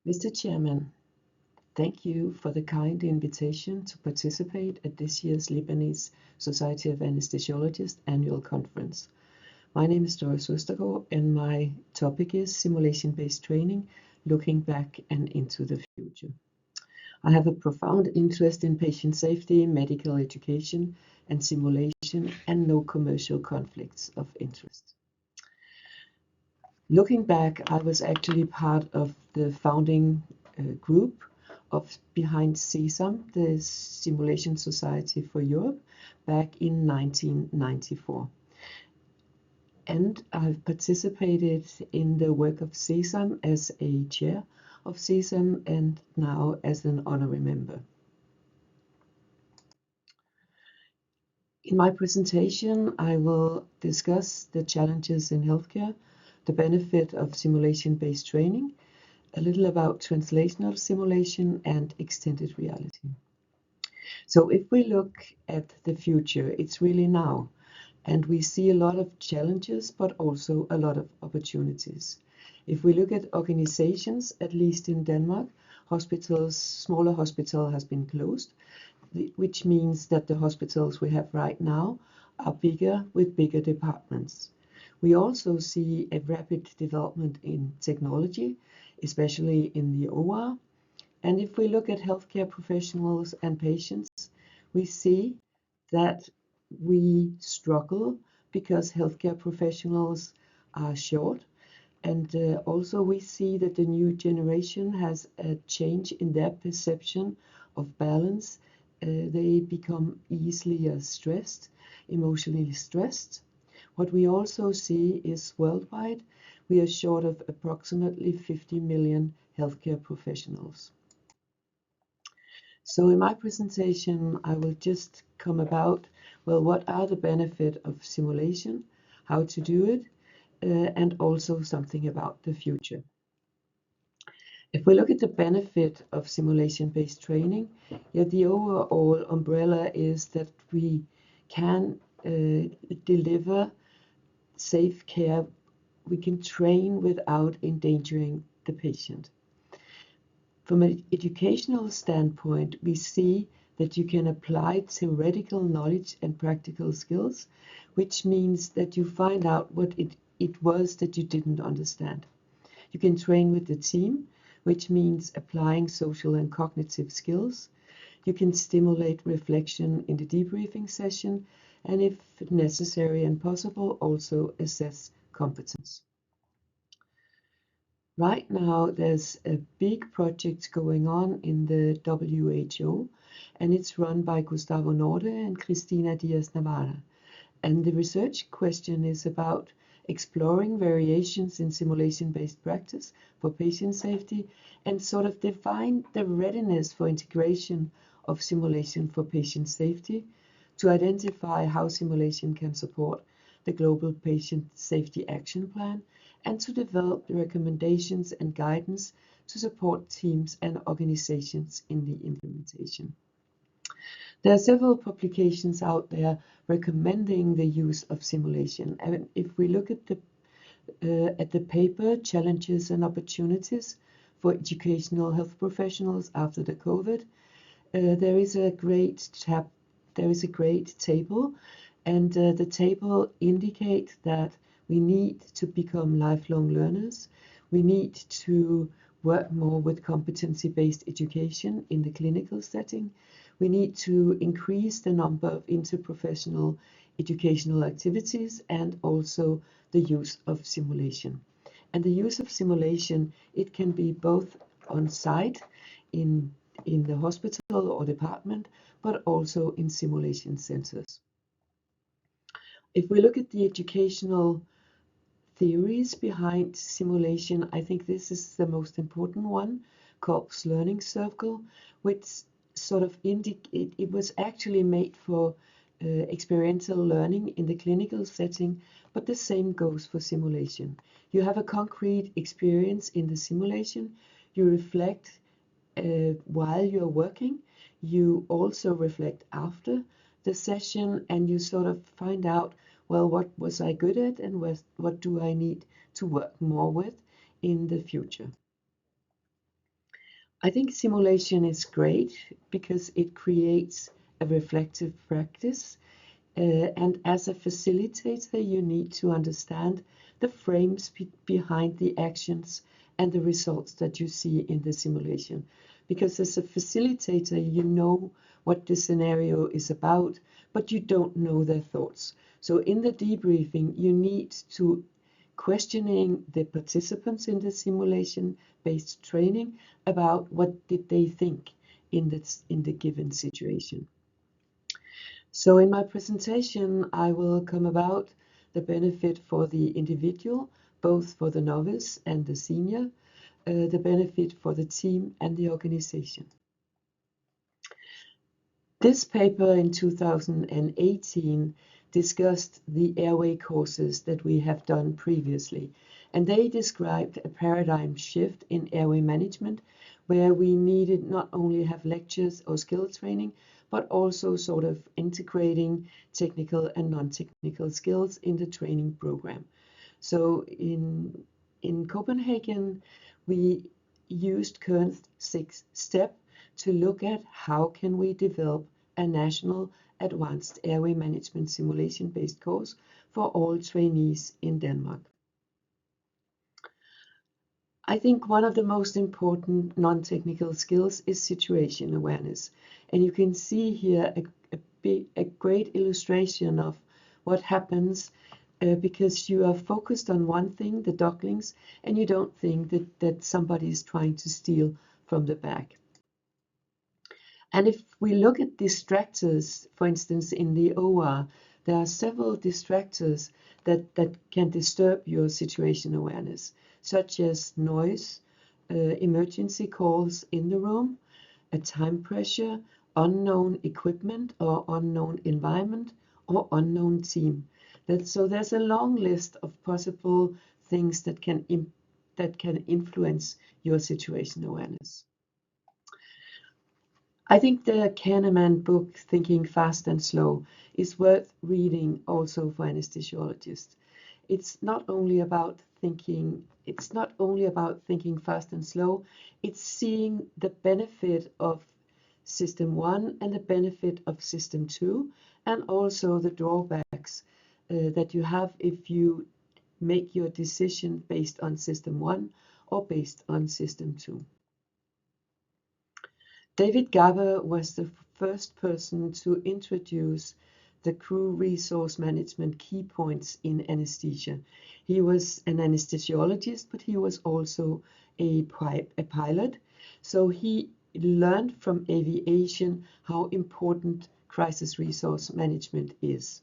Mr. Chairman, thank you for the kind invitation to participate at this year's Lebanese Society of Anesthesiologists annual conference. My name is Doris Ostergaard and my topic is simulation-based training, looking back and into the future. I have a profound interest in patient safety, medical education, and simulation, and no commercial conflicts of interest. Looking back, I was actually part of the founding group behind CSAM, the Simulation Society for Europe, back in 1994. And I've participated in the work of CSAM as a chair of CSAM and now as an honorary member. In my presentation, I will discuss the challenges in healthcare, the benefit of simulation-based training, a little about translational simulation and extended reality. So if we look at the future, it's really now, and we see a lot of challenges, but also a lot of opportunities. If we look at organizations, at least in Denmark, smaller hospital has been closed, which means that the hospitals we have right now are bigger with bigger departments. We also see a rapid development in technology, especially in the OR. And if we look at healthcare professionals and patients, we see that we struggle because healthcare professionals are short. And also we see that the new generation has a change in their perception of balance. They become easily stressed, emotionally stressed. What we also see is worldwide, we are short of approximately 50 million healthcare professionals. So in my presentation, I will just come about, well, what are the benefits of simulation, how to do it, and also something about the future. If we look at the benefit of simulation-based training, the overall umbrella is that we can deliver safe care. We can train without endangering the patient. From an educational standpoint, we see that you can apply theoretical knowledge and practical skills, which means that you find out what it was that you didn't understand. You can train with the team, which means applying social and cognitive skills. You can stimulate reflection in the debriefing session, and if necessary and possible, also assess competence. Right now, there's a big project going on in the WHO, and it's run by Gustavo Norde and Cristina Diaz-Navarra. And the research question is about exploring variations in simulation-based practice for patient safety and sort of define the readiness for integration of simulation for patient safety, to identify how simulation can support the Global Patient Safety Action Plan, and to develop the recommendations and guidance to support teams and organizations in the implementation. There are several publications out there recommending the use of simulation. And if we look at the paper, Challenges and Opportunities for Educational Health Professionals After the COVID, there is a great table, and the table indicates that we need to become lifelong learners. We need to work more with competency-based education in the clinical setting. We need to increase the number of interprofessional educational activities and also the use of simulation. And the use of simulation, it can be both on site in the hospital or department, but also in simulation centers. If we look at the educational theories behind simulation, I think this is the most important one, Kolb's Learning Circle, which sort of it was actually made for experiential learning in the clinical setting, but the same goes for simulation. You have a concrete experience in the simulation, you reflect while you're working, you also reflect after the session, and you sort of find out, well, what was I good at and what do I need to work more with in the future. I think simulation is great because it creates a reflective practice. And as a facilitator, you need to understand the frames behind the actions and the results that you see in the simulation. Because as a facilitator, you know what the scenario is about, but you don't know their thoughts. So in the debriefing, you need to questioning the participants in the simulation-based training about what did they think in the given situation. So in my presentation, I will come about the benefit for the individual, both for the novice and the senior, the benefit for the team and the organization. This paper in 2018 discussed the airway courses that we have done previously, and they described a paradigm shift in airway management where we needed not only have lectures or skill training, but also sort of integrating technical and non-technical skills in the training program. So in Copenhagen, we used current 6-step to look at how can we develop a national advanced airway management simulation-based course for all trainees in Denmark. I think one of the most important non-technical skills is situation awareness. And you can see here a great illustration of what happens because you are focused on one thing, the ducklings, and you don't think that somebody is trying to steal from the back. And if we look at distractors, for instance, in the OR, there are several distractors that can disturb your situation awareness, such as noise, emergency calls in the room, a time pressure, unknown equipment or unknown environment, or unknown team. So there's a long list of possible things that can influence your situation awareness. I think the Kahneman book, Thinking Fast and Slow, is worth reading also for anesthesiologists. It's not only about thinking fast and slow, it's seeing the benefit of system 1 and the benefit of system 2, and also the drawbacks that you have if you make your decision based on system 1 or based on system 2. David Gaber was the first person to introduce the crew resource management key points in anesthesia. He was an anesthesiologist, but he was also a pilot. So he learned from aviation how important crisis resource management is.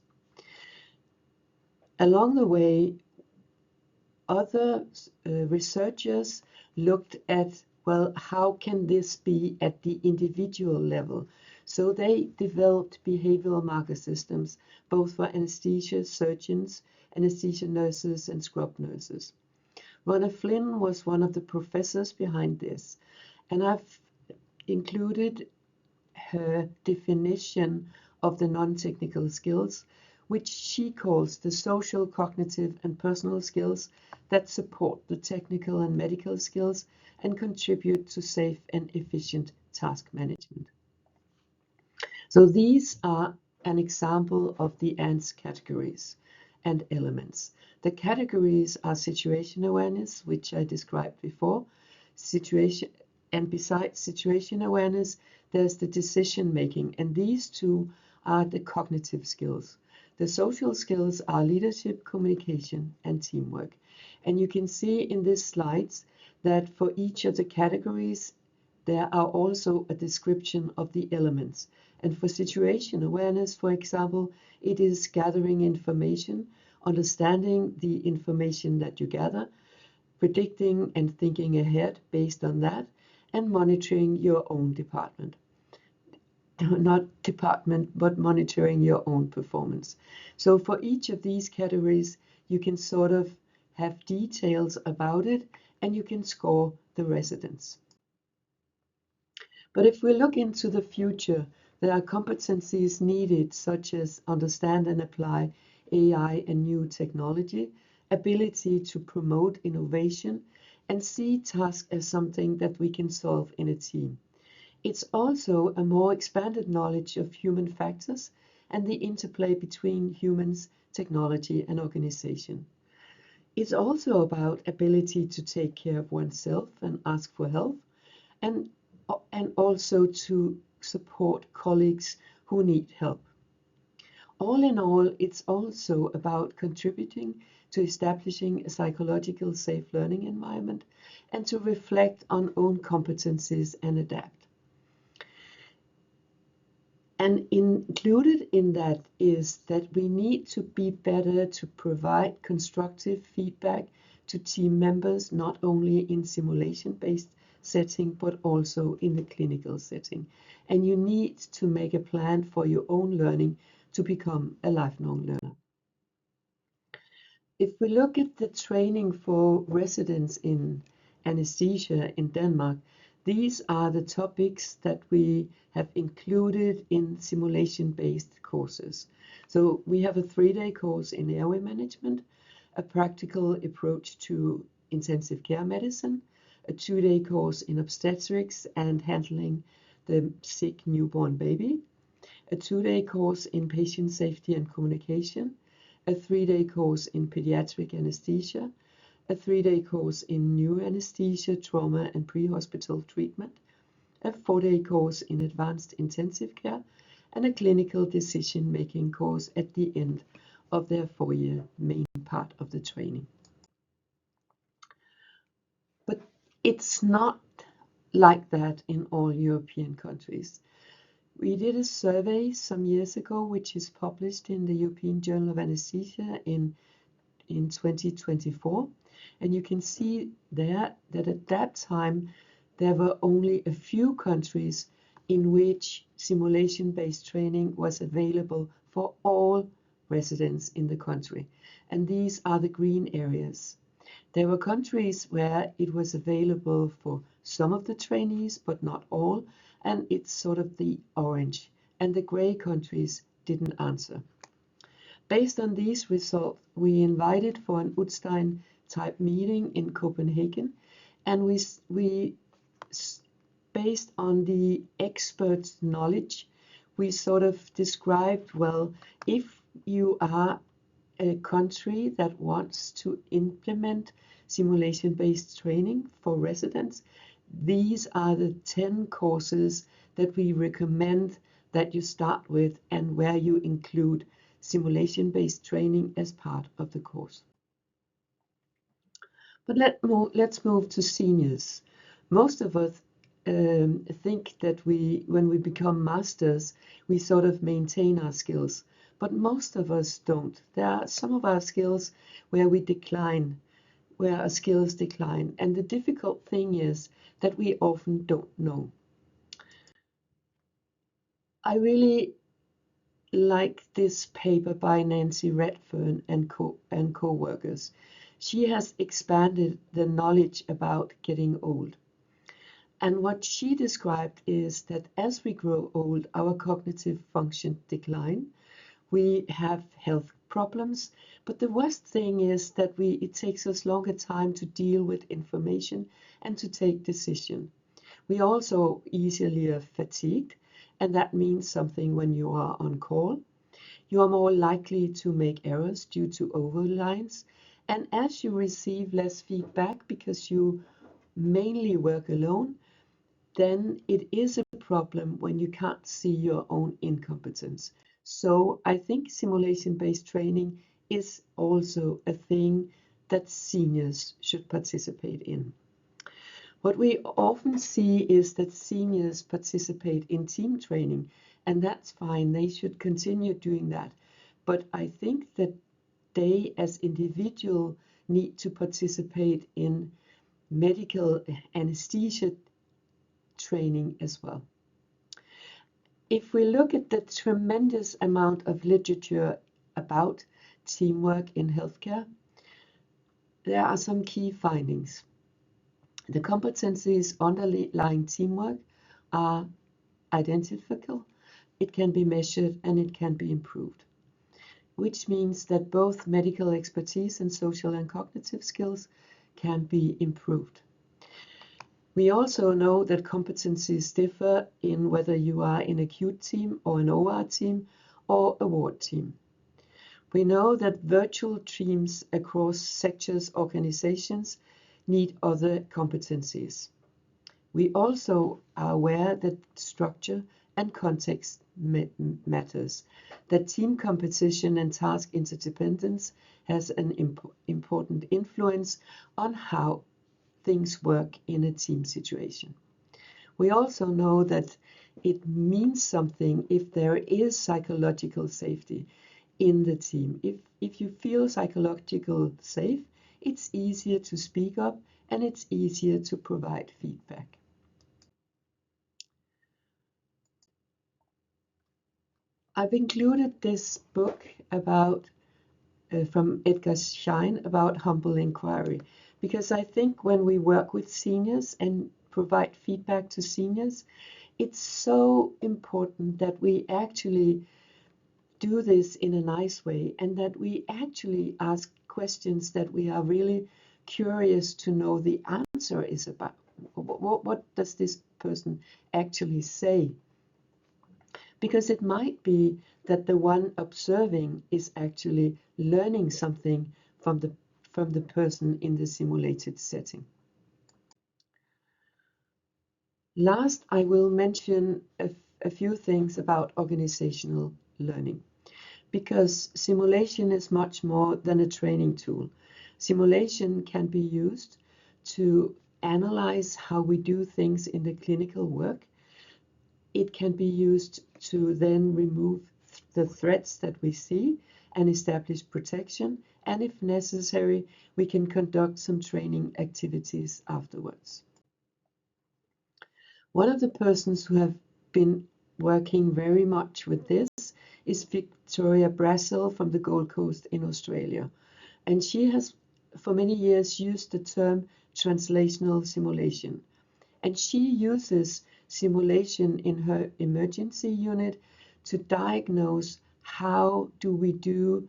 Along the way, other researchers looked at, well, how can this be at the individual level? So they developed behavioral marker systems, both for anesthesia surgeons, anesthesia nurses, and scrub nurses. Ronna Flynn was one of the professors behind this, and I've included her definition of the non-technical skills, which she calls the social, cognitive, and personal skills that support the technical and medical skills and contribute to safe and efficient task management. So these are an example of the ANTS categories and elements. The categories are situation awareness, which I described before, and besides situation awareness, there's the decision making, and these two are the cognitive skills. The social skills are leadership, communication, and teamwork. And you can see in these slides that for each of the categories, there are also a description of the elements. And for situation awareness, for example, it is gathering information, understanding the information that you gather, predicting and thinking ahead based on that, and monitoring your own department. Not department, but monitoring your own performance. So for each of these categories, you can sort of have details about it, and you can score the residents. But if we look into the future, there are competencies needed such as understand and apply AI and new technology, ability to promote innovation, and see tasks as something that we can solve in a team. It's also a more expanded knowledge of human factors and the interplay between humans, technology, and organization. It's also about ability to take care of oneself and ask for help, and, and also to support colleagues who need help. All in all, it's also about contributing to establishing a psychological safe learning environment and to reflect on own competencies and adapt. And included in that is that we need to be better to provide constructive feedback to team members, not only in simulation-based setting, but also in the clinical setting. And you need to make a plan for your own learning to become a lifelong learner. If we look at the training for residents in anesthesia in Denmark, these are the topics that we have included in simulation-based courses. So we have a 3-day course in airway management, a practical approach to intensive care medicine, a 2-day course in obstetrics and handling the sick newborn baby, a 2-day course in patient safety and communication, a 3-day course in pediatric anesthesia, a 3-day course in neuroanesthesia, trauma and pre-hospital treatment, a 4-day course in advanced intensive care, and a clinical decision-making course at the end of their 4-year main part of the training. But it's not like that in all European countries. We did a survey some years ago, which is published in the European Journal of Anesthesia in 2024. And you can see there that at that time, there were only a few countries in which simulation-based training was available for all residents in the country. And these are the green areas. There were countries where it was available for some of the trainees, but not all. And it's sort of the orange, and the gray countries didn't answer. Based on these results, we invited for an Utstein type meeting in Copenhagen, and we based on the experts' knowledge, we sort of described, well, if you are a country that wants to implement simulation-based training for residents, these are the 10 courses that we recommend that you start with and where you include simulation-based training as part of the course. But let's move to seniors. Most of us think that when we become masters, we sort of maintain our skills, but most of us don't. There are some of our skills where we decline, where our skills decline, and the difficult thing is that we often don't know. I really like this paper by Nancy Redfern and co-workers. She has expanded the knowledge about getting old. And what she described is that as we grow old, our cognitive function decline. We have health problems, but the worst thing is that it takes us longer time to deal with information and to take decision. We also easily are fatigued, and that means something when you are on call. You are more likely to make errors due to overlines, and as you receive less feedback because you mainly work alone, then it is a problem when you can't see your own incompetence. So I think simulation-based training is also a thing that seniors should participate in. What we often see is that seniors participate in team training, and that's fine. They should continue doing that. But I think that they as individuals need to participate in medical anesthesia training as well. If we look at the tremendous amount of literature about teamwork in healthcare, there are some key findings. The competencies underlying teamwork are identifiable, it can be measured, and it can be improved, which means that both medical expertise and social and cognitive skills can be improved. We also know that competencies differ in whether you are in acute team or an OR team or a ward team. We know that virtual teams across sectors organizations need other competencies. We also are aware that structure and context matters, that team competition and task interdependence has an important influence on how things work in a team situation. We also know that it means something if there is psychological safety in the team. If you feel psychological safe, it's easier to speak up and it's easier to provide feedback. I've included this book about from Edgar Schein about humble inquiry, because I think when we work with seniors and provide feedback to seniors, it's so important that we actually do this in a nice way and that we actually ask questions that we are really curious to know the answer is about. What does this person actually say? Because it might be that the one observing is actually learning something from the person in the simulated setting. Last, I will mention a few things about organizational learning, because simulation is much more than a training tool. Simulation can be used to analyze how we do things in the clinical work. It can be used to then remove the threats that we see and establish protection. And if necessary, we can conduct some training activities afterwards. One of the persons who have been working very much with this is Victoria Brassell from the Gold Coast in Australia. And she has for many years used the term translational simulation. And she uses simulation in her emergency unit to diagnose how do we do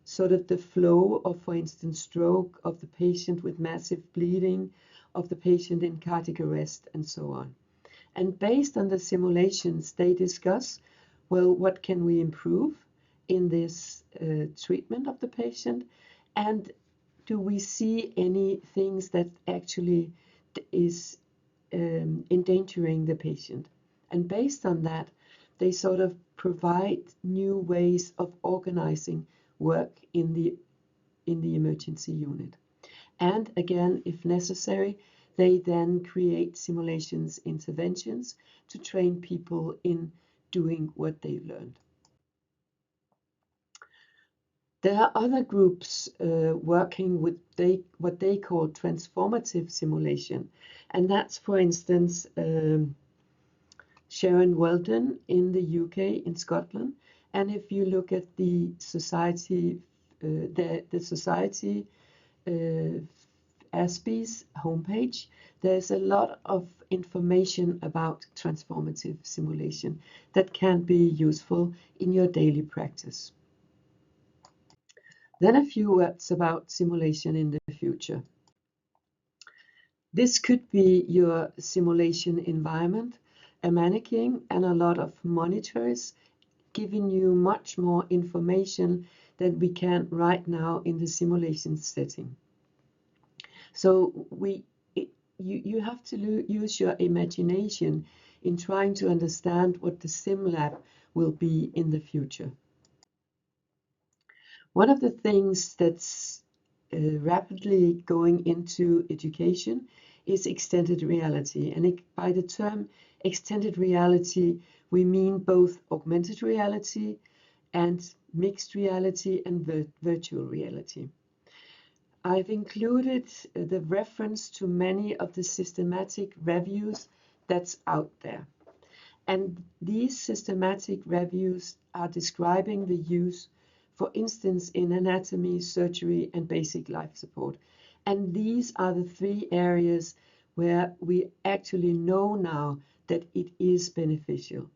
sort of the flow of, for instance, stroke, of the patient with massive bleeding, of the patient in cardiac arrest, and so on. And based on the simulations, they discuss, well, what can we improve in this treatment of the patient? And do we see any things that actually is endangering the patient? And based on that, they sort of provide new ways of organizing work in the emergency unit. And again, if necessary, they then create simulations interventions to train people in doing what they've learned. There are other groups working with what they call transformative simulation. And that's, for instance, Sharon Weldon in the UK, in Scotland. And if you look at the society, the society ASPI's homepage, there's a lot of information about transformative simulation that can be useful in your daily practice. Then a few words about simulation in the future. This could be your simulation environment, a mannequin and a lot of monitors giving you much more information than we can right now in the simulation setting. So you have to use your imagination in trying to understand what the sim lab will be in the future. One of the things that's rapidly going into education is extended reality. And by the term extended reality, we mean both augmented reality and mixed reality and virtual reality. I've included the reference to many of the systematic reviews that's out there. And these systematic reviews are describing the use, for instance, in anatomy, surgery, and basic life support. And these are the three areas where we actually know now that it is beneficial.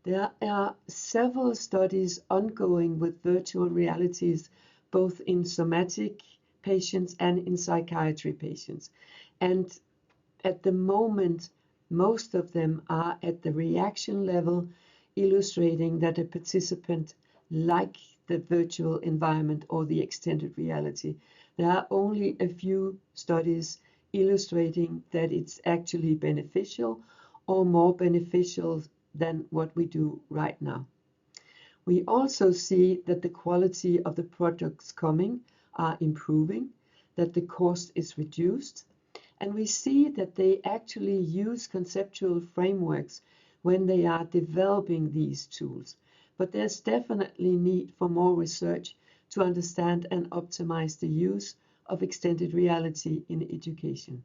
There are several studies ongoing with virtual realities, both in somatic patients and in psychiatry patients. And at the moment, most of them are at the reaction level, illustrating that a participant like the virtual environment or the extended reality. There are only a few studies illustrating that it's actually beneficial or more beneficial than what we do right now. We also see that the quality of the products coming are improving, that the cost is reduced, and we see that they actually use conceptual frameworks when they are developing these tools. But there's definitely need for more research to understand and optimize the use of extended reality in education.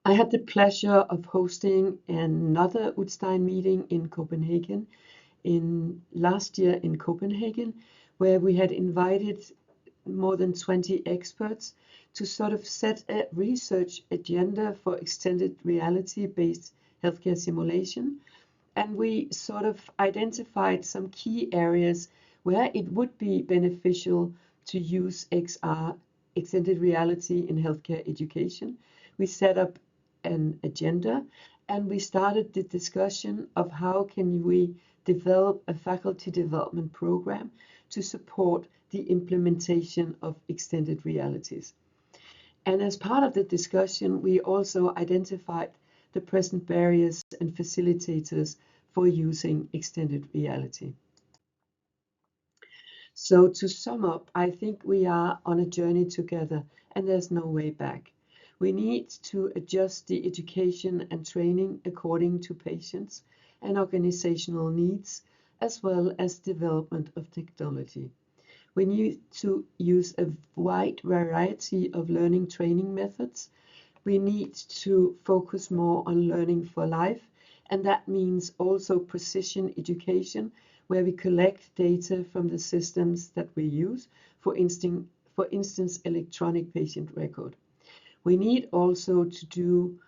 I had the pleasure of hosting another Utstein meeting in Copenhagen last year in Copenhagen, where we had invited more than 20 experts to sort of set a research agenda for extended reality-based healthcare simulation. And we sort of identified some key areas where it would be beneficial to use XR, extended reality, in healthcare education. We set up an agenda and we started the discussion of how can we develop a faculty development program to support the implementation of extended realities. And as part of the discussion, we also identified the present barriers and facilitators for using extended reality. So to sum up, I think we are on a journey together and there's no way back. We need to adjust the education and training according to patients and organizational needs, as well as development of technology. We need to use a wide variety of learning training methods. We need to focus more on learning for life, and that means also precision education, where we collect data from the systems that we use, for instance, electronic patient record. We need also to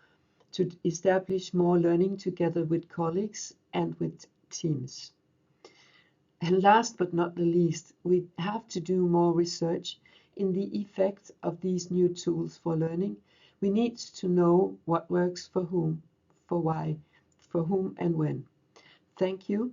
establish more learning together with colleagues and with teams. And last but not the least, we have to do more research in the effect of these new tools for learning. We need to know what works for whom, for why, for whom and when. Thank you.